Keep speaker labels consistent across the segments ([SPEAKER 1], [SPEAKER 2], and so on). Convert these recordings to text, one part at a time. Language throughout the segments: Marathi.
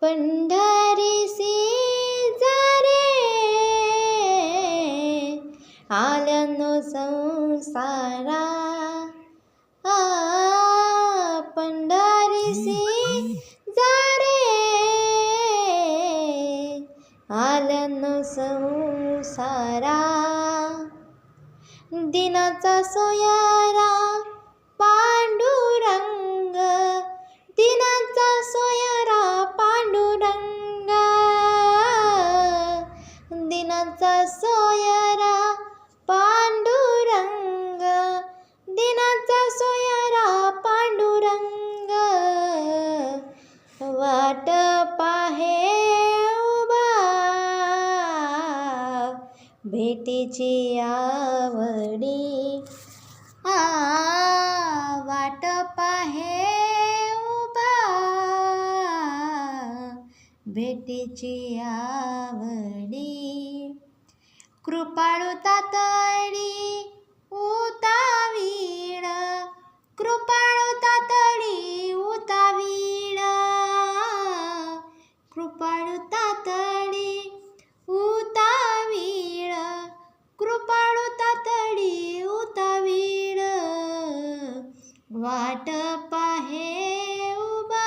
[SPEAKER 1] पंढरीसी जा रे आल्यानो संसारा पंढरीसी जा रे आल्यानो संसारा दिनाचा सोयारा पांडुरंग दिनाचा सोयारा पांडुरंग दिनाचा सोयारा पांडुरंग दिनाचा सोयारा पांडुरंग वाट पाहे उभा भेटीची आवडी वाट पाहे उभा भेटीची आवडी कृपाळू तातडी उतावीळ कृपाळू तातडी उतावीळ कृपाळू तातडी उतावीळ कृपाळू तातडी उतावीळ वाट पाहे उभा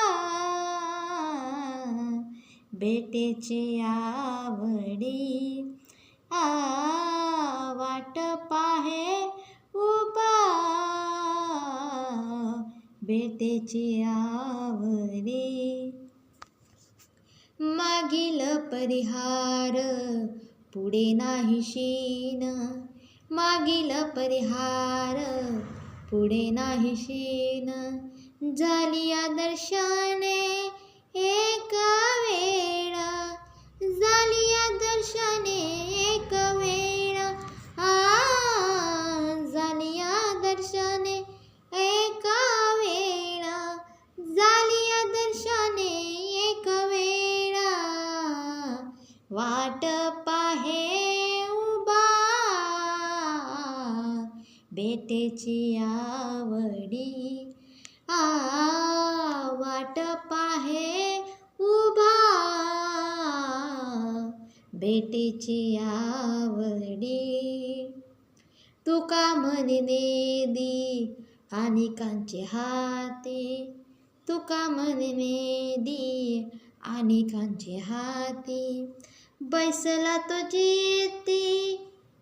[SPEAKER 1] भेटेची आवडी वाट पाहे उभा भेटेची आवडी मागील परिहार पुढे नाही शीन मागील परिहार पुढे नाही शीन झालिया दर्शने एक वेळ झालिया दर्शने एक वेळ झालिया दर्शने एक वेळ झालिया दर्शने एक वेळ वाट पाहे उभा भेटेची आवडी वाट पाहे उभा भेटेची आवडी तुका म्हणे नेदी अनेकांचे हाती तुका म्हणे नेदी अनेकांचे हाती बैसला तो चित्ती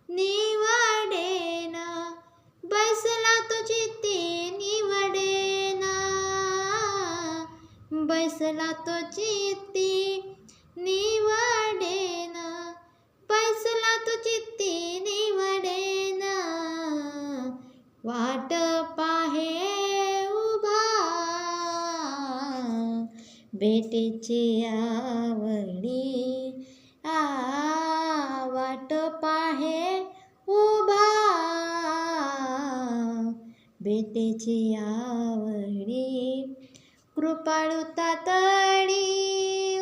[SPEAKER 1] निवडेन बैसला तो चित्ती निवडेन बैसला तो चित्ती निवडेन बैसला तो चित्ती निवडेन वाट पाहे उभा भेटेची आवडी वाट पाहे उभा भेटेची आवडी कृपाळू तातडी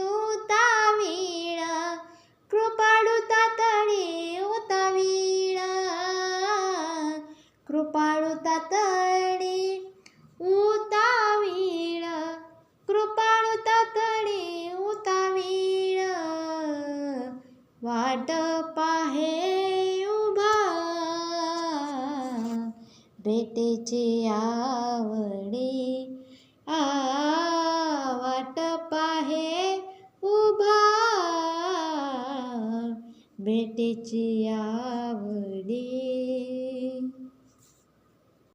[SPEAKER 1] उतावीळ कृपाळू तातडी उतावीळ कृपाळू तातडी उतावीळ कृपाळू तातडी उतावीळ वाट पाहे उभा भेटेची आवडी वाट पाहे उभा भेटेची आवडी